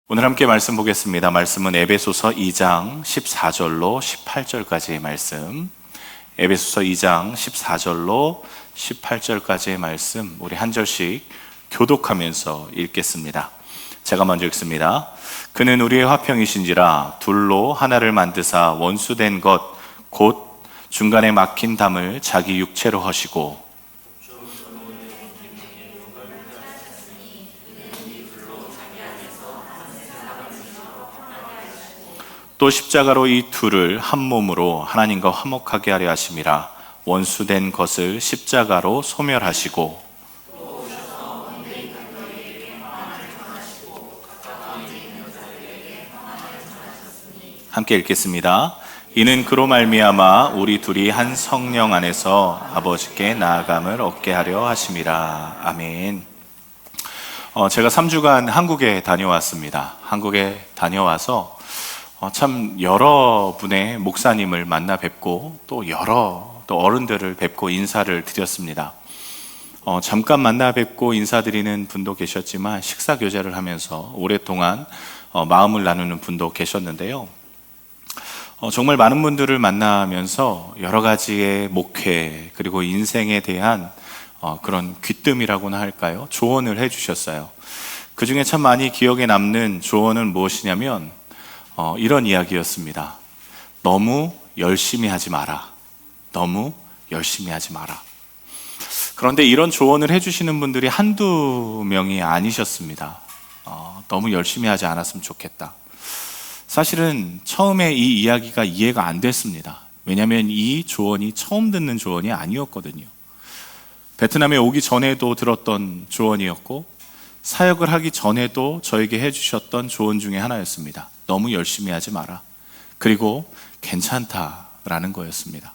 오늘 함께 말씀 보겠습니다. 말씀은 에베소서 2장 14절로 18절까지의 말씀. 에베소서 2장 14절로 18절까지의 말씀, 우리 한 절씩 교독하면서 읽겠습니다. 제가 먼저 읽습니다. 그는 우리의 화평이신지라 둘로 하나를 만드사 원수된 것 곧 중간에 막힌 담을 자기 육체로 하시고 또 십자가로 이 둘을 한 몸으로 하나님과 화목하게 하려 하심이라. 원수된 것을 십자가로 소멸하시고 함께 읽겠습니다. 이는 그로 말미암아 우리 둘이 한 성령 안에서 아버지께 나아감을 얻게 하려 하심이라. 아멘. 제가 3주간 한국에 다녀왔습니다. 한국에 다녀와서 참 여러분의 목사님을 만나 뵙고 또 어른들을 뵙고 인사를 드렸습니다. 잠깐 만나 뵙고 인사드리는 분도 계셨지만 식사 교제를 하면서 오랫동안 마음을 나누는 분도 계셨는데요. 정말 많은 분들을 만나면서 여러 가지의 목회 그리고 인생에 대한 그런 귀뜸이라고나 할까요? 조언을 해주셨어요. 그 중에 참 많이 기억에 남는 조언은 무엇이냐면 이런 이야기였습니다. 너무 열심히 하지 마라. 너무 열심히 하지 마라. 그런데 이런 조언을 해주시는 분들이 한두 명이 아니셨습니다. 너무 열심히 하지 않았으면 좋겠다. 사실은 처음에 이 이야기가 이해가 안 됐습니다. 왜냐하면 이 조언이 처음 듣는 조언이 아니었거든요. 베트남에 오기 전에도 들었던 조언이었고 사역을 하기 전에도 저에게 해주셨던 조언 중에 하나였습니다. 너무 열심히 하지 마라. 그리고 괜찮다라는 거였습니다.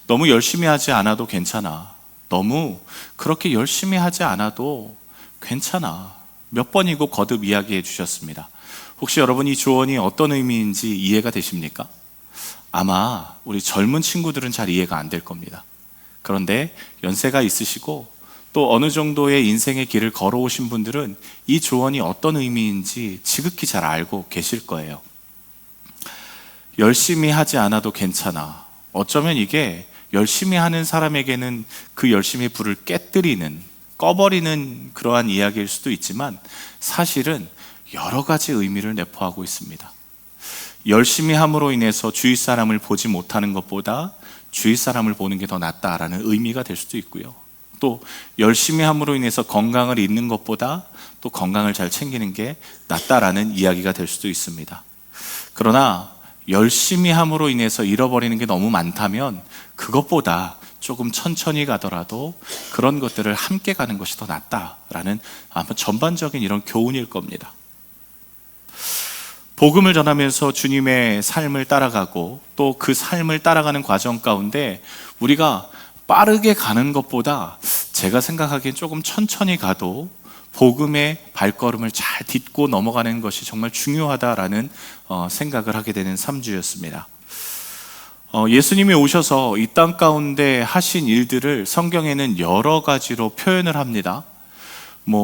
너무 열심히 하지 않아도 괜찮아. 너무 그렇게 열심히 하지 않아도 괜찮아. 몇 번이고 거듭 이야기해 주셨습니다. 혹시 여러분 이 조언이 어떤 의미인지 이해가 되십니까? 아마 우리 젊은 친구들은 잘 이해가 안 될 겁니다. 그런데 연세가 있으시고 또 어느 정도의 인생의 길을 걸어오신 분들은 이 조언이 어떤 의미인지 지극히 잘 알고 계실 거예요. 열심히 하지 않아도 괜찮아. 어쩌면 이게 열심히 하는 사람에게는 그 열심히 불을 꺼버리는 그러한 이야기일 수도 있지만 사실은 여러 가지 의미를 내포하고 있습니다. 열심히 함으로 인해서 주위 사람을 보지 못하는 것보다 주위 사람을 보는 게 더 낫다라는 의미가 될 수도 있고요. 또 열심히 함으로 인해서 건강을 잃는 것보다 또 건강을 잘 챙기는 게 낫다라는 이야기가 될 수도 있습니다. 그러나 열심히 함으로 인해서 잃어버리는 게 너무 많다면 그것보다 조금 천천히 가더라도 그런 것들을 함께 가는 것이 더 낫다라는 아마 전반적인 이런 교훈일 겁니다. 복음을 전하면서 주님의 삶을 따라가고 또 그 삶을 따라가는 과정 가운데 우리가 빠르게 가는 것보다 제가 생각하기엔 조금 천천히 가도 복음의 발걸음을 잘 딛고 넘어가는 것이 정말 중요하다라는 생각을 하게 되는 3주였습니다. 예수님이 오셔서 이 땅 가운데 하신 일들을 성경에는 여러 가지로 표현을 합니다.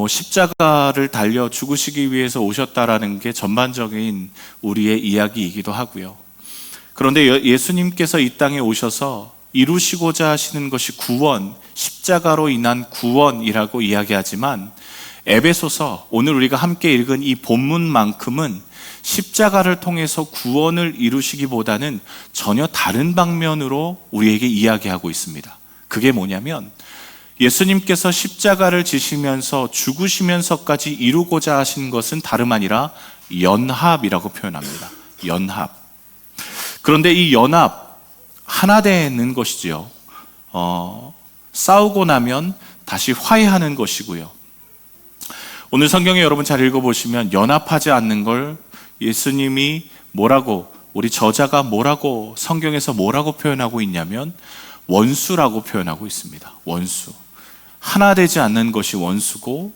십자가를 달려 죽으시기 위해서 오셨다라는 게 전반적인 우리의 이야기이기도 하고요. 그런데 예수님께서 이 땅에 오셔서 이루시고자 하시는 것이 구원, 십자가로 인한 구원이라고 이야기하지만 에베소서, 오늘 우리가 함께 읽은 이 본문만큼은 십자가를 통해서 구원을 이루시기보다는 전혀 다른 방면으로 우리에게 이야기하고 있습니다. 그게 뭐냐면 예수님께서 십자가를 지시면서 죽으시면서까지 이루고자 하신 것은 다름 아니라 연합이라고 표현합니다. 연합. 그런데 이 연합, 하나 되는 것이지요. 싸우고 나면 다시 화해하는 것이고요. 오늘 성경에 여러분 잘 읽어보시면 연합하지 않는 걸 예수님이 우리 저자가 성경에서 뭐라고 표현하고 있냐면 원수라고 표현하고 있습니다. 원수. 하나 되지 않는 것이 원수고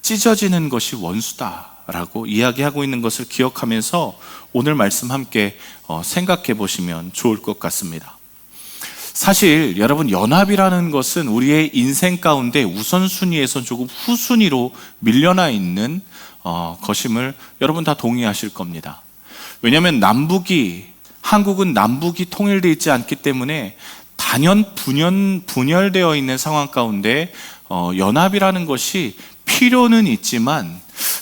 찢어지는 것이 원수다라고 이야기하고 있는 것을 기억하면서 오늘 말씀 함께 생각해 보시면 좋을 것 같습니다. 사실 여러분, 연합이라는 것은 우리의 인생 가운데 우선순위에서 조금 후순위로 밀려나 있는 것임을 여러분 다 동의하실 겁니다. 왜냐하면 한국은 남북이 통일되어 있지 않기 때문에 단연 분열되어 있는 상황 가운데 연합이라는 것이 필요는 있지만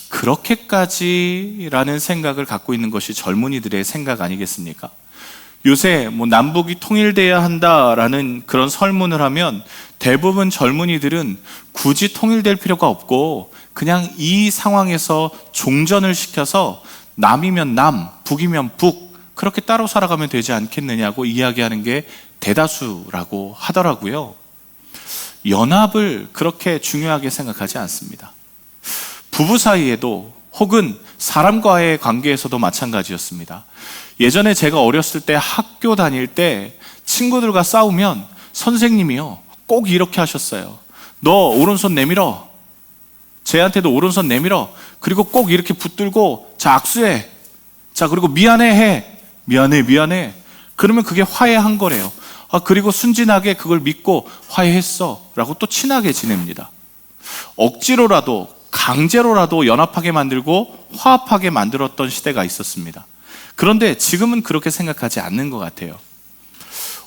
그렇게까지라는 생각을 갖고 있는 것이 젊은이들의 생각 아니겠습니까? 요새 남북이 통일돼야 한다라는 그런 설문을 하면 대부분 젊은이들은 굳이 통일될 필요가 없고 그냥 이 상황에서 종전을 시켜서 남이면 남, 북이면 북, 그렇게 따로 살아가면 되지 않겠느냐고 이야기하는 게 대다수라고 하더라고요. 연합을 그렇게 중요하게 생각하지 않습니다. 부부 사이에도 혹은 사람과의 관계에서도 마찬가지였습니다. 예전에 제가 어렸을 때 학교 다닐 때 친구들과 싸우면 선생님이요, 꼭 이렇게 하셨어요. 너 오른손 내밀어. 쟤한테도 오른손 내밀어. 그리고 꼭 이렇게 붙들고 자, 악수해. 자, 그리고 미안해 해. 미안해. 그러면 그게 화해한 거래요. 그리고 순진하게 그걸 믿고 화해했어 라고 또 친하게 지냅니다. 억지로라도 강제로라도 연합하게 만들고 화합하게 만들었던 시대가 있었습니다. 그런데 지금은 그렇게 생각하지 않는 것 같아요.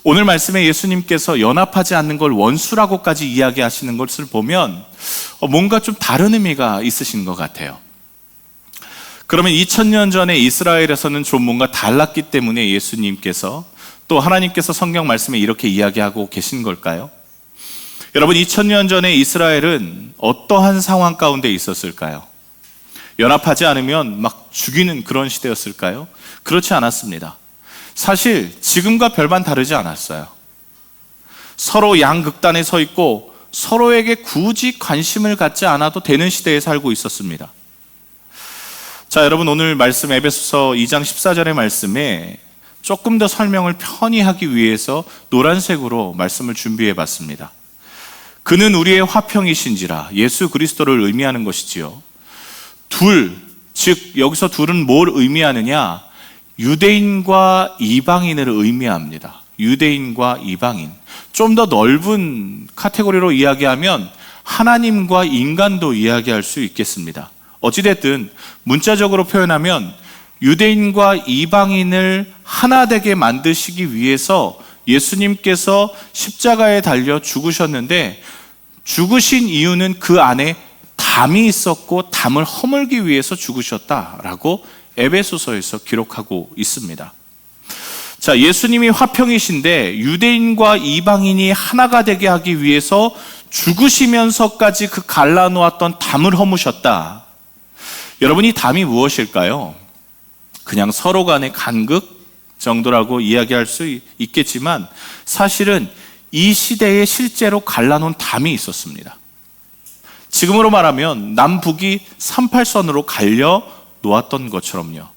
오늘 말씀에 예수님께서 연합하지 않는 걸 원수라고까지 이야기하시는 것을 보면 뭔가 좀 다른 의미가 있으신 것 같아요. 그러면 2000년 전에 이스라엘에서는 좀 뭔가 달랐기 때문에 예수님께서 또 하나님께서 성경 말씀에 이렇게 이야기하고 계신 걸까요? 여러분, 2000년 전에 이스라엘은 어떠한 상황 가운데 있었을까요? 연합하지 않으면 막 죽이는 그런 시대였을까요? 그렇지 않았습니다. 사실 지금과 별반 다르지 않았어요. 서로 양극단에 서 있고 서로에게 굳이 관심을 갖지 않아도 되는 시대에 살고 있었습니다. 자, 여러분, 오늘 말씀 에베소서 2장 14절의 말씀에 조금 더 설명을 편히 하기 위해서 노란색으로 말씀을 준비해 봤습니다. 그는 우리의 화평이신지라, 예수 그리스도를 의미하는 것이지요. 즉 여기서 둘은 뭘 의미하느냐? 유대인과 이방인을 의미합니다. 유대인과 이방인. 좀 더 넓은 카테고리로 이야기하면 하나님과 인간도 이야기할 수 있겠습니다. 어찌됐든 문자적으로 표현하면 유대인과 이방인을 하나 되게 만드시기 위해서 예수님께서 십자가에 달려 죽으셨는데, 죽으신 이유는 그 안에 담이 있었고 담을 허물기 위해서 죽으셨다라고 에베소서에서 기록하고 있습니다. 자, 예수님이 화평이신데 유대인과 이방인이 하나가 되게 하기 위해서 죽으시면서까지 그 갈라놓았던 담을 허무셨다. 여러분, 이 담이 무엇일까요? 그냥 서로 간의 간극 정도라고 이야기할 수 있겠지만 사실은 이 시대에 실제로 갈라놓은 담이 있었습니다. 지금으로 말하면 남북이 38선으로 갈려 놓았던 것처럼요.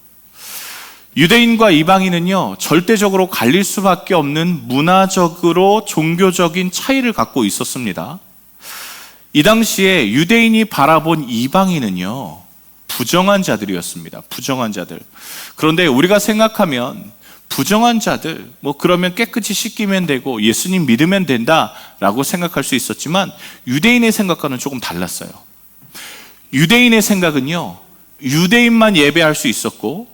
유대인과 이방인은요, 절대적으로 갈릴 수밖에 없는 문화적으로 종교적인 차이를 갖고 있었습니다. 이 당시에 유대인이 바라본 이방인은요, 부정한 자들이었습니다. 부정한 자들. 그런데 우리가 생각하면 부정한 자들, 그러면 깨끗이 씻기면 되고 예수님 믿으면 된다라고 생각할 수 있었지만 유대인의 생각과는 조금 달랐어요. 유대인의 생각은요, 유대인만 예배할 수 있었고,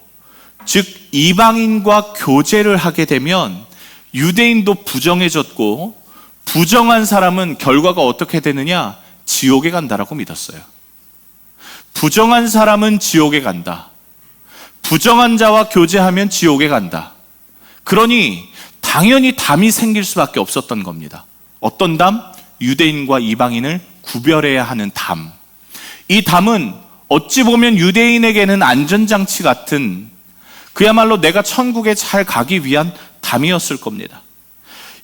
즉 이방인과 교제를 하게 되면 유대인도 부정해졌고, 부정한 사람은 결과가 어떻게 되느냐? 지옥에 간다라고 믿었어요. 부정한 사람은 지옥에 간다. 부정한 자와 교제하면 지옥에 간다. 그러니 당연히 담이 생길 수밖에 없었던 겁니다. 어떤 담? 유대인과 이방인을 구별해야 하는 담. 이 담은 어찌 보면 유대인에게는 안전장치 같은, 그야말로 내가 천국에 잘 가기 위한 담이었을 겁니다.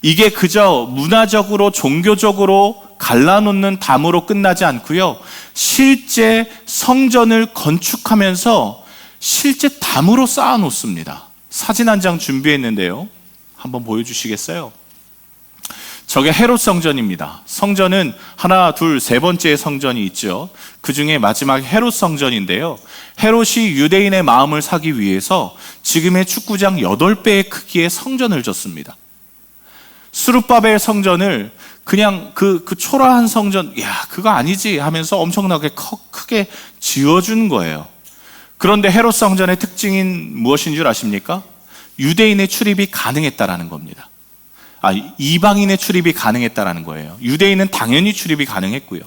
이게 그저 문화적으로 종교적으로 갈라놓는 담으로 끝나지 않고요, 실제 성전을 건축하면서 실제 담으로 쌓아놓습니다. 사진 한 장 준비했는데요, 한번 보여주시겠어요? 저게 헤롯 성전입니다. 성전은 하나, 둘, 세 번째 성전이 있죠. 그 중에 마지막 헤롯 성전인데요, 헤롯이 유대인의 마음을 사기 위해서 지금의 축구장 8배의 크기의 성전을 졌습니다. 스룹바벨 성전을 그냥 그 초라한 성전, 야, 그거 아니지 하면서 엄청나게 크게 지어준 거예요. 그런데 헤롯 성전의 특징인 무엇인 줄 아십니까? 유대인의 출입이 가능했다라는 겁니다. 이방인의 출입이 가능했다라는 거예요. 유대인은 당연히 출입이 가능했고요.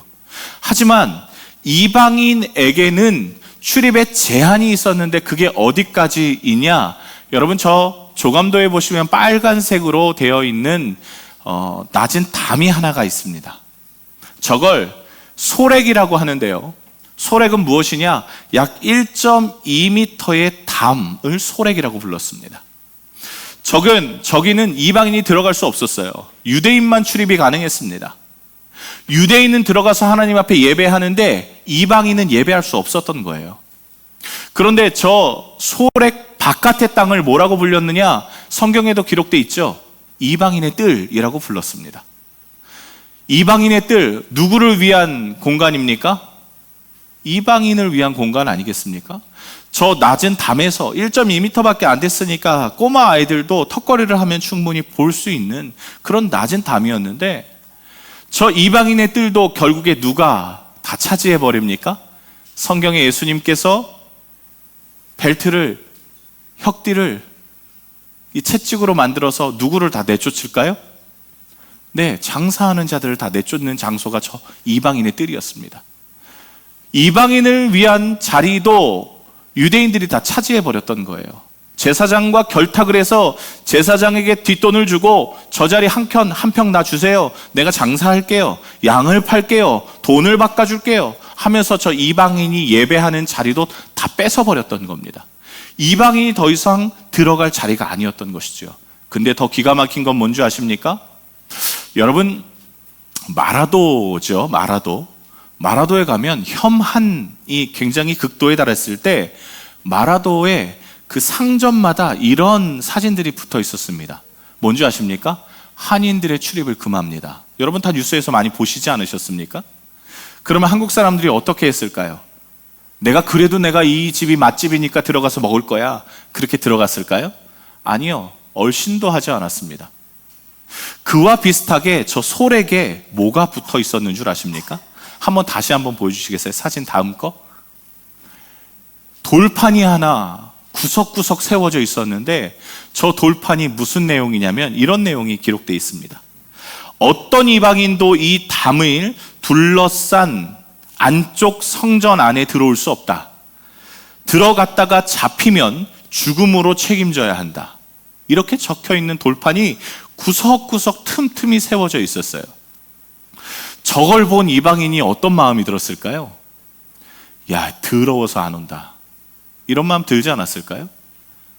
하지만 이방인에게는 출입에 제한이 있었는데 그게 어디까지이냐? 여러분, 저 조감도에 보시면 빨간색으로 되어 있는 낮은 담이 하나가 있습니다. 저걸 소렉이라고 하는데요. 소렉은 무엇이냐? 약 1.2m의 담을 소렉이라고 불렀습니다. 저기는 이방인이 들어갈 수 없었어요. 유대인만 출입이 가능했습니다. 유대인은 들어가서 하나님 앞에 예배하는데 이방인은 예배할 수 없었던 거예요. 그런데 저 소렉 바깥의 땅을 뭐라고 불렸느냐? 성경에도 기록되어 있죠. 이방인의 뜰이라고 불렀습니다. 이방인의 뜰, 누구를 위한 공간입니까? 이방인을 위한 공간 아니겠습니까? 저 낮은 담에서 1.2m밖에 안 됐으니까 꼬마 아이들도 턱걸이를 하면 충분히 볼 수 있는 그런 낮은 담이었는데, 저 이방인의 뜰도 결국에 누가 다 차지해 버립니까? 성경에 예수님께서 벨트를, 혁띠를 이 채찍으로 만들어서 누구를 다 내쫓을까요? 네, 장사하는 자들을 다 내쫓는 장소가 저 이방인의 뜰이었습니다. 이방인을 위한 자리도 유대인들이 다 차지해 버렸던 거예요. 제사장과 결탁을 해서 제사장에게 뒷돈을 주고 저 자리 한 평 나 주세요. 내가 장사할게요. 양을 팔게요. 돈을 바꿔줄게요. 하면서 저 이방인이 예배하는 자리도 다 뺏어버렸던 겁니다. 이방인이 더 이상 들어갈 자리가 아니었던 것이죠. 근데 더 기가 막힌 건 뭔지 아십니까? 여러분, 마라도죠. 마라도에 가면 혐한이 굉장히 극도에 달했을 때 마라도에 그 상점마다 이런 사진들이 붙어 있었습니다. 뭔지 아십니까? 한인들의 출입을 금합니다. 여러분 다 뉴스에서 많이 보시지 않으셨습니까? 그러면 한국 사람들이 어떻게 했을까요? 그래도 내가 이 집이 맛집이니까 들어가서 먹을 거야. 그렇게 들어갔을까요? 아니요. 얼씬도 하지 않았습니다. 그와 비슷하게 저 소렉에 뭐가 붙어 있었는 줄 아십니까? 다시 한번 보여주시겠어요? 사진 다음 거. 돌판이 하나 구석구석 세워져 있었는데 저 돌판이 무슨 내용이냐면 이런 내용이 기록되어 있습니다. 어떤 이방인도 이 담을 둘러싼 안쪽 성전 안에 들어올 수 없다. 들어갔다가 잡히면 죽음으로 책임져야 한다. 이렇게 적혀 있는 돌판이 구석구석 틈틈이 세워져 있었어요. 저걸 본 이방인이 어떤 마음이 들었을까요? 야, 더러워서 안 온다. 이런 마음 들지 않았을까요?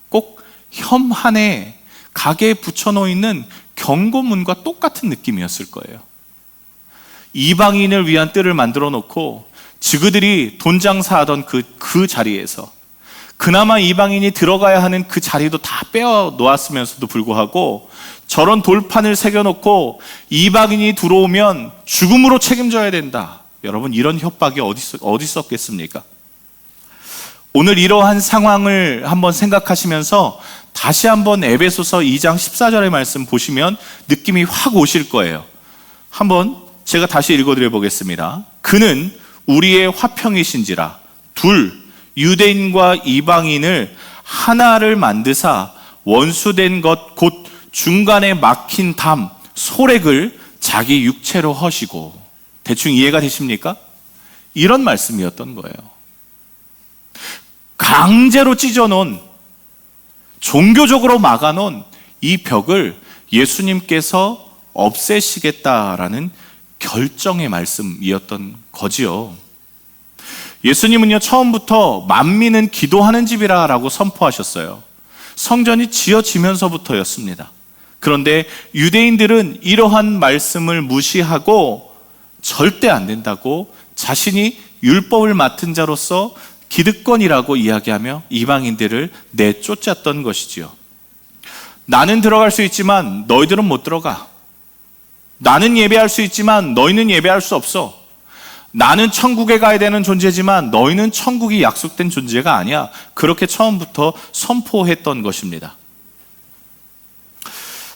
꼭 혐한에 가게에 붙여놓는 경고문과 똑같은 느낌이었을 거예요. 이방인을 위한 뜰을 만들어 놓고 지그들이 돈 장사하던 그 자리에서 그나마 이방인이 들어가야 하는 그 자리도 다 빼어 놓았으면서도 불구하고 저런 돌판을 새겨놓고 이방인이 들어오면 죽음으로 책임져야 된다. 여러분, 이런 협박이 어디 있었겠습니까? 오늘 이러한 상황을 한번 생각하시면서 다시 한번 에베소서 2장 14절의 말씀 보시면 느낌이 확 오실 거예요. 한번 제가 다시 읽어드려 보겠습니다. 그는 우리의 화평이신지라 유대인과 이방인을 하나를 만드사 원수된 것 곧 중간에 막힌 담 소렉을 자기 육체로 허시고. 대충 이해가 되십니까? 이런 말씀이었던 거예요. 강제로 찢어놓은, 종교적으로 막아놓은 이 벽을 예수님께서 없애시겠다라는 결정의 말씀이었던 거지요. 예수님은요, 처음부터 만민은 기도하는 집이라고 선포하셨어요. 성전이 지어지면서부터였습니다. 그런데 유대인들은 이러한 말씀을 무시하고 절대 안 된다고 자신이 율법을 맡은 자로서 기득권이라고 이야기하며 이방인들을 내쫓았던 것이지요. 나는 들어갈 수 있지만 너희들은 못 들어가. 나는 예배할 수 있지만 너희는 예배할 수 없어. 나는 천국에 가야 되는 존재지만 너희는 천국이 약속된 존재가 아니야. 그렇게 처음부터 선포했던 것입니다.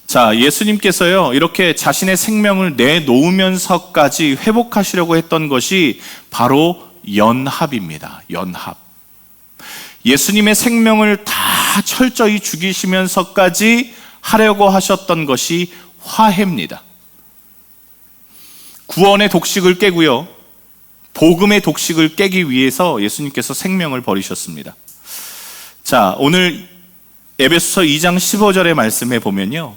자, 예수님께서요, 이렇게 자신의 생명을 내놓으면서까지 회복하시려고 했던 것이 바로 연합입니다. 연합. 예수님의 생명을 다 철저히 죽이시면서까지 하려고 하셨던 것이 화해입니다. 구원의 독식을 깨고요, 복음의 독식을 깨기 위해서 예수님께서 생명을 버리셨습니다. 자, 오늘 에베소서 2장 15절의 말씀에 보면요,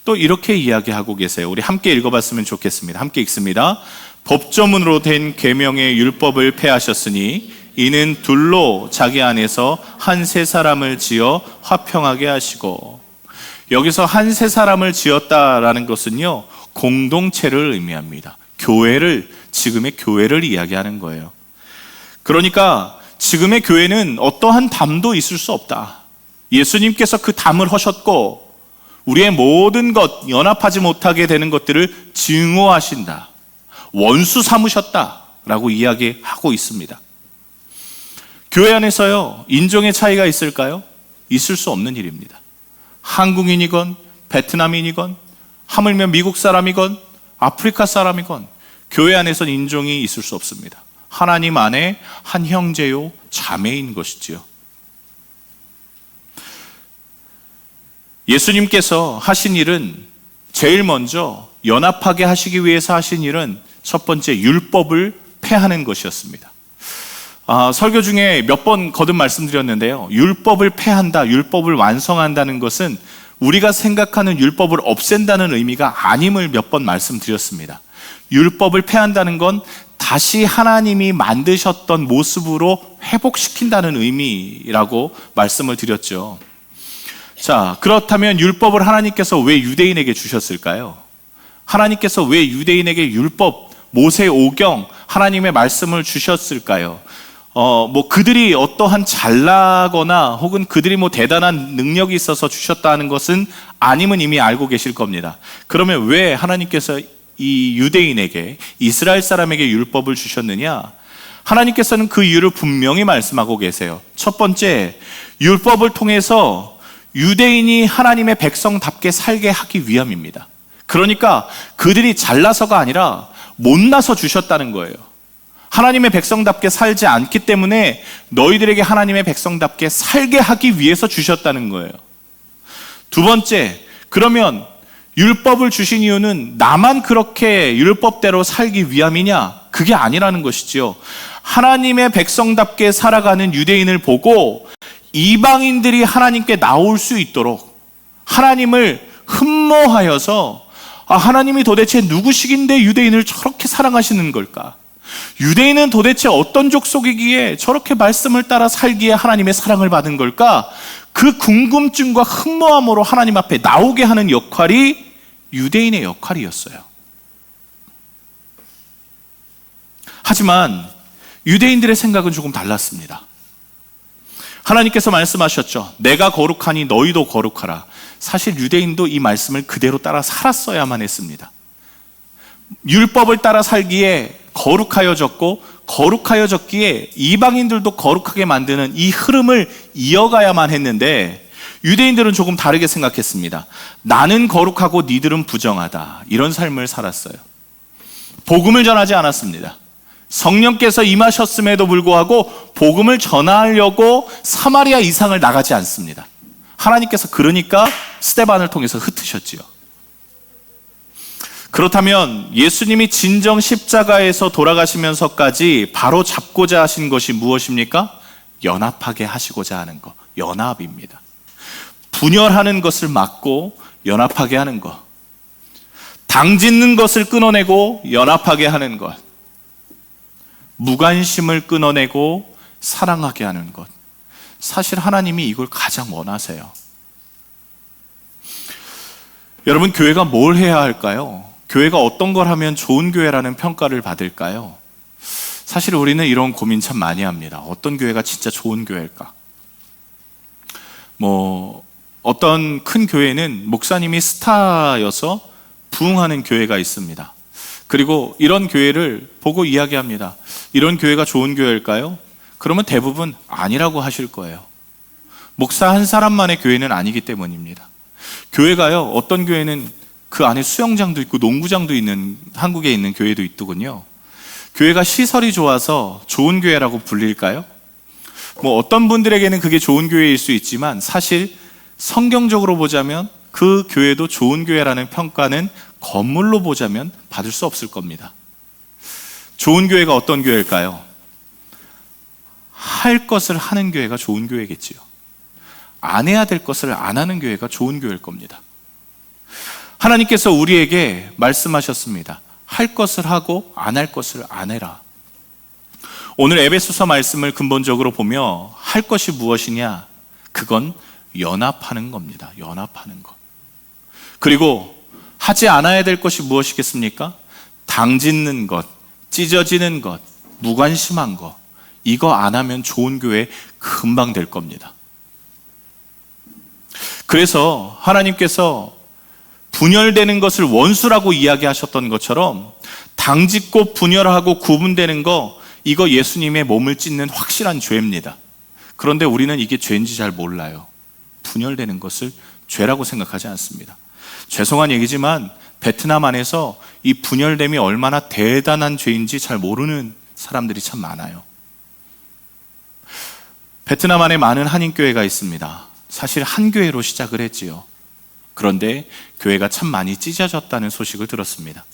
또 이렇게 이야기하고 계세요. 우리 함께 읽어봤으면 좋겠습니다. 함께 읽습니다. 법조문으로 된 계명의 율법을 폐하셨으니 이는 둘로 자기 안에서 한 세 사람을 지어 화평하게 하시고. 여기서 한 세 사람을 지었다라는 것은요, 공동체를 의미합니다. 교회를, 지금의 교회를 이야기하는 거예요. 그러니까 지금의 교회는 어떠한 담도 있을 수 없다. 예수님께서 그 담을 하셨고 우리의 모든 것, 연합하지 못하게 되는 것들을 증오하신다, 원수 삼으셨다라고 이야기하고 있습니다. 교회 안에서요, 인종의 차이가 있을까요? 있을 수 없는 일입니다. 한국인이건 베트남인이건 하물며 미국 사람이건 아프리카 사람이건 교회 안에서는 인종이 있을 수 없습니다. 하나님 안에 한 형제요 자매인 것이지요. 예수님께서 하신 일은, 제일 먼저 연합하게 하시기 위해서 하신 일은 첫 번째 율법을 폐하는 것이었습니다. 설교 중에 몇 번 거듭 말씀드렸는데요, 율법을 폐한다, 율법을 완성한다는 것은 우리가 생각하는 율법을 없앤다는 의미가 아님을 몇 번 말씀드렸습니다. 율법을 폐한다는 건 다시 하나님이 만드셨던 모습으로 회복시킨다는 의미라고 말씀을 드렸죠. 자, 그렇다면 율법을 하나님께서 왜 유대인에게 주셨을까요? 하나님께서 왜 유대인에게 율법, 모세 오경, 하나님의 말씀을 주셨을까요? 그들이 어떠한 잘나거나 혹은 그들이 대단한 능력이 있어서 주셨다는 것은 아님은 이미 알고 계실 겁니다. 그러면 왜 하나님께서 이 유대인에게, 이스라엘 사람에게 율법을 주셨느냐? 하나님께서는 그 이유를 분명히 말씀하고 계세요. 첫 번째, 율법을 통해서 유대인이 하나님의 백성답게 살게 하기 위함입니다. 그러니까 그들이 잘나서가 아니라 못나서 주셨다는 거예요. 하나님의 백성답게 살지 않기 때문에 너희들에게 하나님의 백성답게 살게 하기 위해서 주셨다는 거예요. 두 번째, 그러면 율법을 주신 이유는 나만 그렇게 율법대로 살기 위함이냐? 그게 아니라는 것이지요. 하나님의 백성답게 살아가는 유대인을 보고 이방인들이 하나님께 나올 수 있도록 하나님을 흠모하여서, 하나님이 도대체 누구시긴데 유대인을 저렇게 사랑하시는 걸까? 유대인은 도대체 어떤 족속이기에 저렇게 말씀을 따라 살기에 하나님의 사랑을 받은 걸까? 그 궁금증과 흠모함으로 하나님 앞에 나오게 하는 역할이 유대인의 역할이었어요. 하지만 유대인들의 생각은 조금 달랐습니다. 하나님께서 말씀하셨죠. 내가 거룩하니 너희도 거룩하라. 사실 유대인도 이 말씀을 그대로 따라 살았어야만 했습니다. 율법을 따라 살기에 거룩하여졌고, 거룩하여졌기에 이방인들도 거룩하게 만드는 이 흐름을 이어가야만 했는데, 유대인들은 조금 다르게 생각했습니다. 나는 거룩하고 니들은 부정하다, 이런 삶을 살았어요. 복음을 전하지 않았습니다. 성령께서 임하셨음에도 불구하고 복음을 전하려고 사마리아 이상을 나가지 않습니다. 하나님께서 그러니까 스데반을 통해서 흩으셨지요. 그렇다면 예수님이 진정 십자가에서 돌아가시면서까지 바로 잡고자 하신 것이 무엇입니까? 연합하게 하시고자 하는 것, 연합입니다. 분열하는 것을 막고 연합하게 하는 것, 당짓는 것을 끊어내고 연합하게 하는 것, 무관심을 끊어내고 사랑하게 하는 것. 사실 하나님이 이걸 가장 원하세요. 여러분, 교회가 뭘 해야 할까요? 교회가 어떤 걸 하면 좋은 교회라는 평가를 받을까요? 사실 우리는 이런 고민 참 많이 합니다. 어떤 교회가 진짜 좋은 교회일까? 어떤 큰 교회는 목사님이 스타여서 부흥하는 교회가 있습니다. 그리고 이런 교회를 보고 이야기합니다. 이런 교회가 좋은 교회일까요? 그러면 대부분 아니라고 하실 거예요. 목사 한 사람만의 교회는 아니기 때문입니다. 교회가요, 어떤 교회는 그 안에 수영장도 있고 농구장도 있는, 한국에 있는 교회도 있더군요. 교회가 시설이 좋아서 좋은 교회라고 불릴까요? 어떤 분들에게는 그게 좋은 교회일 수 있지만 사실 성경적으로 보자면 그 교회도 좋은 교회라는 평가는 건물로 보자면 받을 수 없을 겁니다. 좋은 교회가 어떤 교회일까요? 할 것을 하는 교회가 좋은 교회겠지요. 안 해야 될 것을 안 하는 교회가 좋은 교회일 겁니다. 하나님께서 우리에게 말씀하셨습니다. 할 것을 하고 안 할 것을 안 해라. 오늘 에베소서 말씀을 근본적으로 보며 할 것이 무엇이냐? 그건 연합하는 겁니다. 연합하는 것. 그리고 하지 않아야 될 것이 무엇이겠습니까? 당짓는 것, 찢어지는 것, 무관심한 것. 이거 안 하면 좋은 교회 금방 될 겁니다. 그래서 하나님께서 분열되는 것을 원수라고 이야기하셨던 것처럼 당짓고 분열하고 구분되는 거, 이거 예수님의 몸을 찢는 확실한 죄입니다. 그런데 우리는 이게 죄인지 잘 몰라요. 분열되는 것을 죄라고 생각하지 않습니다. 죄송한 얘기지만 베트남 안에서 이 분열됨이 얼마나 대단한 죄인지 잘 모르는 사람들이 참 많아요. 베트남 안에 많은 한인교회가 있습니다. 사실 한 교회로 시작을 했지요. 그런데 교회가 참 많이 찢어졌다는 소식을 들었습니다.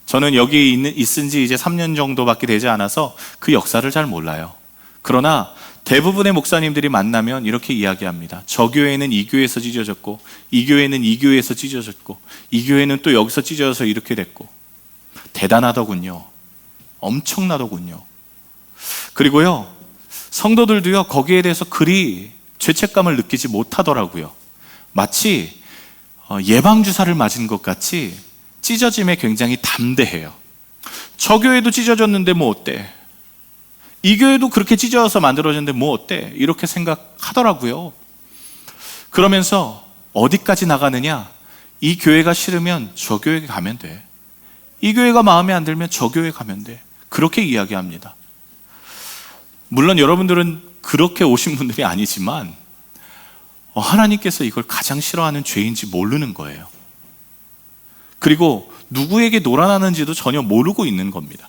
저는 여기 있은 지 이제 3년 정도밖에 되지 않아서 그 역사를 잘 몰라요. 그러나 대부분의 목사님들이 만나면 이렇게 이야기합니다. 저 교회는 이 교회에서 찢어졌고, 이 교회는 이 교회에서 찢어졌고, 이 교회는 또 여기서 찢어져서 이렇게 됐고. 대단하더군요. 엄청나더군요. 그리고요, 성도들도요, 거기에 대해서 그리 죄책감을 느끼지 못하더라고요. 마치 예방주사를 맞은 것 같이 찢어짐에 굉장히 담대해요. 저 교회도 찢어졌는데 뭐 어때? 이 교회도 그렇게 찢어져서 만들어졌는데 뭐 어때? 이렇게 생각하더라고요. 그러면서 어디까지 나가느냐? 이 교회가 싫으면 저 교회 가면 돼. 이 교회가 마음에 안 들면 저 교회 가면 돼. 그렇게 이야기합니다. 물론 여러분들은 그렇게 오신 분들이 아니지만 하나님께서 이걸 가장 싫어하는 죄인지 모르는 거예요. 그리고 누구에게 놀아나는지도 전혀 모르고 있는 겁니다.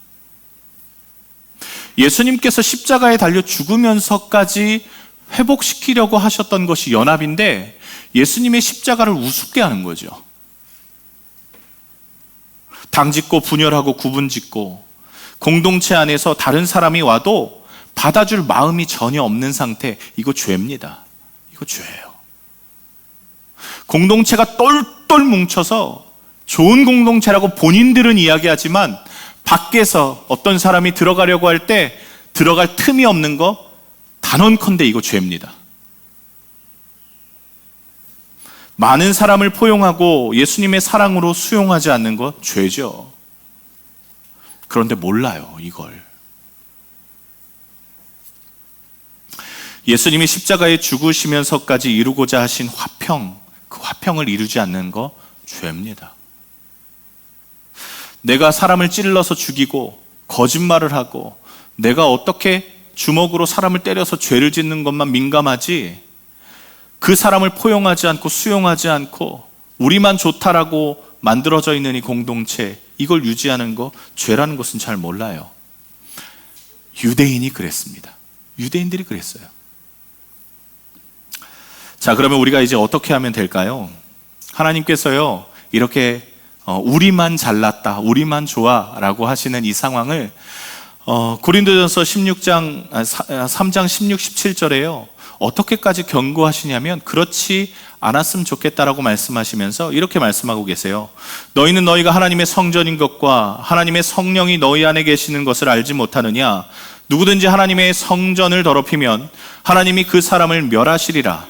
예수님께서 십자가에 달려 죽으면서까지 회복시키려고 하셨던 것이 연합인데 예수님의 십자가를 우습게 하는 거죠. 당짓고 분열하고 구분짓고 공동체 안에서 다른 사람이 와도 받아줄 마음이 전혀 없는 상태, 이거 죄입니다. 이거 죄예요. 공동체가 똘똘 뭉쳐서 좋은 공동체라고 본인들은 이야기하지만 밖에서 어떤 사람이 들어가려고 할 때 들어갈 틈이 없는 거, 단언컨대 이거 죄입니다. 많은 사람을 포용하고 예수님의 사랑으로 수용하지 않는 거 죄죠. 그런데 몰라요, 이걸. 예수님이 십자가에 죽으시면서까지 이루고자 하신 화평, 그 화평을 이루지 않는 거 죄입니다. 내가 사람을 찔러서 죽이고 거짓말을 하고 내가 어떻게 주먹으로 사람을 때려서 죄를 짓는 것만 민감하지, 그 사람을 포용하지 않고 수용하지 않고 우리만 좋다라고 만들어져 있는 이 공동체, 이걸 유지하는 거 죄라는 것은 잘 몰라요. 유대인이 그랬습니다. 유대인들이 그랬어요. 자, 그러면 우리가 이제 어떻게 하면 될까요? 하나님께서요, 이렇게 우리만 잘났다, 우리만 좋아 라고 하시는 이 상황을 고린도전서 3장 16, 17절에요 어떻게까지 경고하시냐면, 그렇지 않았으면 좋겠다라고 말씀하시면서 이렇게 말씀하고 계세요. 너희는 너희가 하나님의 성전인 것과 하나님의 성령이 너희 안에 계시는 것을 알지 못하느냐? 누구든지 하나님의 성전을 더럽히면 하나님이 그 사람을 멸하시리라.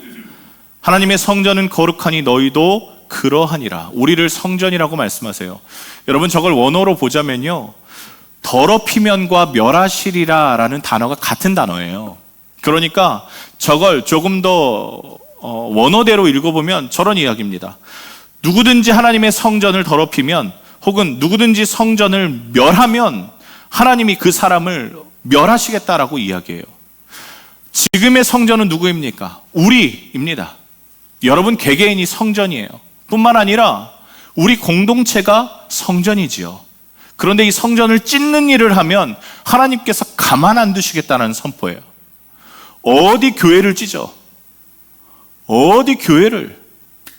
하나님의 성전은 거룩하니 너희도 그러하니라. 우리를 성전이라고 말씀하세요. 여러분, 저걸 원어로 보자면요, 더럽히면과 멸하시리라 라는 단어가 같은 단어예요. 그러니까 저걸 조금 더 원어대로 읽어보면 저런 이야기입니다. 누구든지 하나님의 성전을 더럽히면, 혹은 누구든지 성전을 멸하면 하나님이 그 사람을 멸하시겠다라고 이야기해요. 지금의 성전은 누구입니까? 우리입니다. 여러분 개개인이 성전이에요. 뿐만 아니라 우리 공동체가 성전이지요. 그런데 이 성전을 찢는 일을 하면 하나님께서 가만 안 두시겠다는 선포예요. 어디 교회를 찢어? 어디 교회를?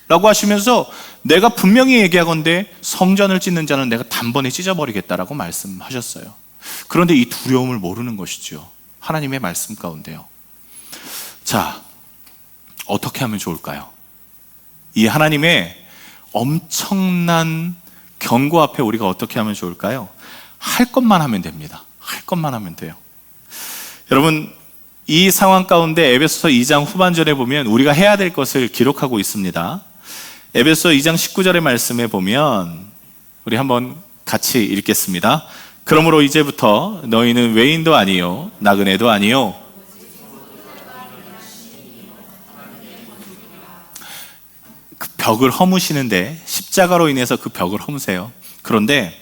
라고 하시면서 내가 분명히 얘기하건대 성전을 찢는 자는 내가 단번에 찢어버리겠다라고 말씀하셨어요. 그런데 이 두려움을 모르는 것이죠. 하나님의 말씀 가운데요. 자, 어떻게 하면 좋을까요? 이 하나님의 엄청난 경고 앞에 우리가 어떻게 하면 좋을까요? 할 것만 하면 됩니다. 할 것만 하면 돼요. 여러분, 이 상황 가운데 에베소서 2장 후반절에 보면 우리가 해야 될 것을 기록하고 있습니다. 에베소 2장 19절의 말씀에 보면 우리 한번 같이 읽겠습니다. 그러므로 이제부터 너희는 외인도 아니요 나그네도 아니요 그 벽을 허무시는데 십자가로 인해서 그 벽을 허무세요. 그런데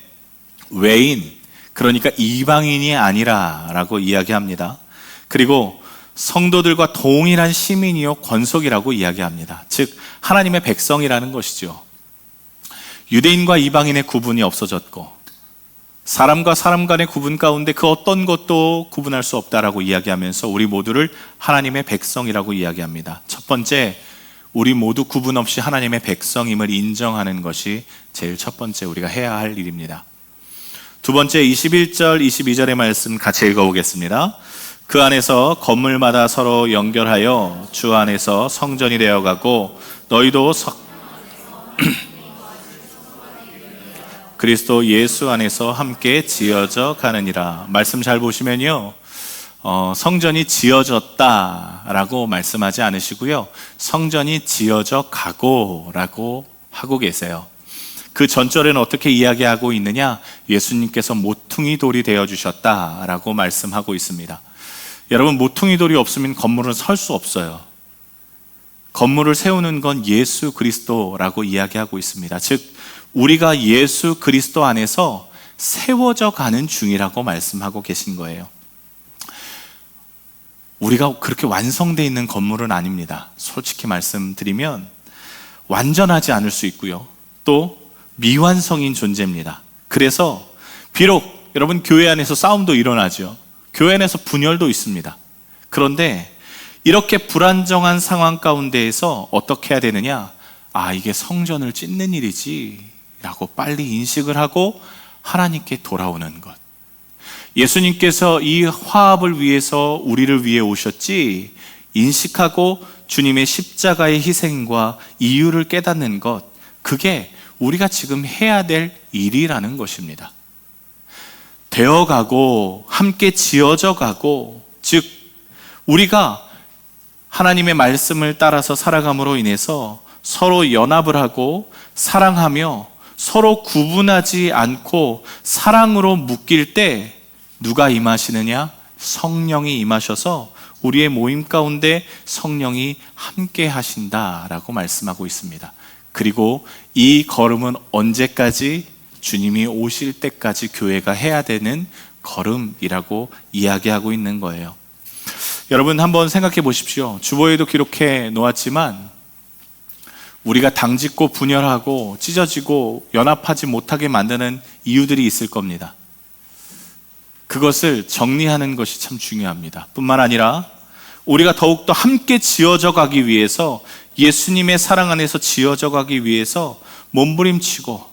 외인, 그러니까 이방인이 아니라 라고 이야기합니다. 그리고 성도들과 동일한 시민이요 권속이라고 이야기합니다. 즉 하나님의 백성이라는 것이죠. 유대인과 이방인의 구분이 없어졌고 사람과 사람 간의 구분 가운데 그 어떤 것도 구분할 수 없다라고 이야기하면서 우리 모두를 하나님의 백성이라고 이야기합니다. 첫 번째, 우리 모두 구분 없이 하나님의 백성임을 인정하는 것이 제일 첫 번째 우리가 해야 할 일입니다. 두 번째, 21절, 22절의 말씀 같이 읽어보겠습니다. 그 안에서 건물마다 서로 연결하여 주 안에서 성전이 되어가고 너희도 그리스도 예수 안에서 함께 지어져 가느니라. 말씀 잘 보시면요, 성전이 지어졌다라고 말씀하지 않으시고요, 성전이 지어져 가고라고 하고 계세요. 그 전절에는 어떻게 이야기하고 있느냐? 예수님께서 모퉁이 돌이 되어주셨다라고 말씀하고 있습니다. 여러분, 모퉁이 돌이 없으면 건물은 설 수 없어요. 건물을 세우는 건 예수 그리스도라고 이야기하고 있습니다. 즉 우리가 예수 그리스도 안에서 세워져 가는 중이라고 말씀하고 계신 거예요. 우리가 그렇게 완성되어 있는 건물은 아닙니다. 솔직히 말씀드리면 완전하지 않을 수 있고요, 또 미완성인 존재입니다. 그래서 비록 여러분 교회 안에서 싸움도 일어나죠. 교회 안에서 분열도 있습니다. 그런데 이렇게 불안정한 상황 가운데에서 어떻게 해야 되느냐? 아, 이게 성전을 찢는 일이지 라고 빨리 인식을 하고 하나님께 돌아오는 것. 예수님께서 이 화합을 위해서 우리를 위해 오셨지 인식하고 주님의 십자가의 희생과 이유를 깨닫는 것, 그게 우리가 지금 해야 될 일이라는 것입니다. 되어가고 함께 지어져 가고, 즉 우리가 하나님의 말씀을 따라서 살아감으로 인해서 서로 연합을 하고 사랑하며 서로 구분하지 않고 사랑으로 묶일 때 누가 임하시느냐? 성령이 임하셔서 우리의 모임 가운데 성령이 함께 하신다라고 말씀하고 있습니다. 그리고 이 걸음은 언제까지? 주님이 오실 때까지 교회가 해야 되는 걸음이라고 이야기하고 있는 거예요. 여러분 한번 생각해 보십시오. 주보에도 기록해 놓았지만 우리가 당짓고 분열하고 찢어지고 연합하지 못하게 만드는 이유들이 있을 겁니다. 그것을 정리하는 것이 참 중요합니다. 뿐만 아니라 우리가 더욱더 함께 지어져 가기 위해서, 예수님의 사랑 안에서 지어져 가기 위해서 몸부림치고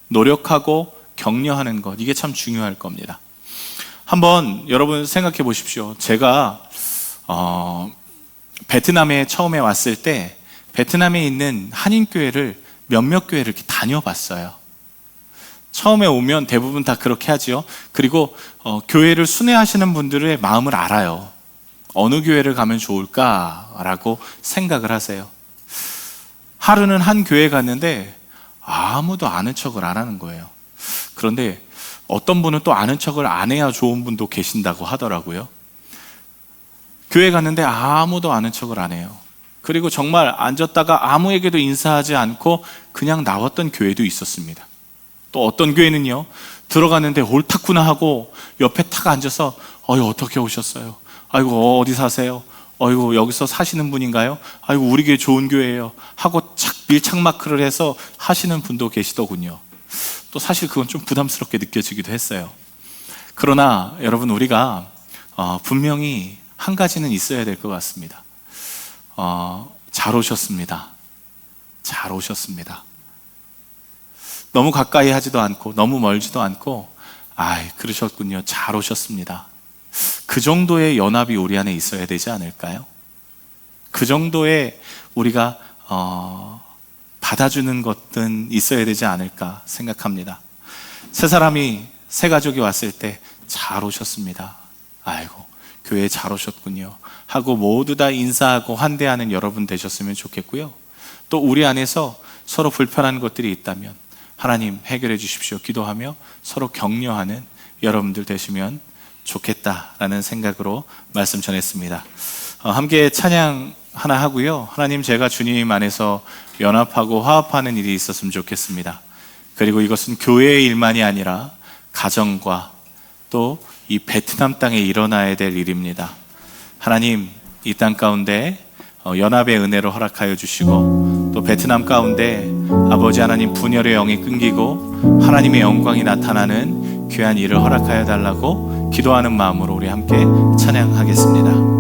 노력하고 격려하는 것, 이게 참 중요할 겁니다. 한번 여러분 생각해 보십시오. 제가 베트남에 처음에 왔을 때 베트남에 있는 한인교회를 몇몇 교회를 이렇게 다녀봤어요. 처음에 오면 대부분 다 그렇게 하죠. 그리고 교회를 순회하시는 분들의 마음을 알아요. 어느 교회를 가면 좋을까라고 생각을 하세요. 하루는 한 교회 갔는데 아무도 아는 척을 안 하는 거예요. 그런데 어떤 분은 또 아는 척을 안 해야 좋은 분도 계신다고 하더라고요. 교회 갔는데 아무도 아는 척을 안 해요. 그리고 정말 앉았다가 아무에게도 인사하지 않고 그냥 나왔던 교회도 있었습니다. 또 어떤 교회는요, 들어갔는데 옳다구나 하고 옆에 탁 앉아서 어떻게 오셨어요? 아이고 어디 사세요? 어이구, 여기서 사시는 분인가요? 아이고, 우리 교회 좋은 교회예요 하고 밀착 마크를 해서 하시는 분도 계시더군요. 또 사실 그건 좀 부담스럽게 느껴지기도 했어요. 그러나 여러분, 우리가 분명히 한 가지는 있어야 될 것 같습니다. 잘 오셨습니다. 잘 오셨습니다. 너무 가까이 하지도 않고 너무 멀지도 않고, 그러셨군요, 잘 오셨습니다. 그 정도의 연합이 우리 안에 있어야 되지 않을까요? 그 정도의 우리가 받아주는 것들은 있어야 되지 않을까 생각합니다. 새 가족이 왔을 때 잘 오셨습니다. 아이고, 교회에 잘 오셨군요 하고 모두 다 인사하고 환대하는 여러분 되셨으면 좋겠고요. 또 우리 안에서 서로 불편한 것들이 있다면 하나님 해결해 주십시오 기도하며 서로 격려하는 여러분들 되시면 좋겠다라는 생각으로 말씀 전했습니다. 함께 찬양 하나 하고요. 하나님, 제가 주님 안에서 연합하고 화합하는 일이 있었으면 좋겠습니다. 그리고 이것은 교회의 일만이 아니라 가정과 또 이 베트남 땅에 일어나야 될 일입니다. 하나님, 이 땅 가운데 연합의 은혜로 허락하여 주시고, 또 베트남 가운데 아버지 하나님 분열의 영이 끊기고 하나님의 영광이 나타나는 귀한 일을 허락하여 달라고 기도하는 마음으로 우리 함께 찬양하겠습니다.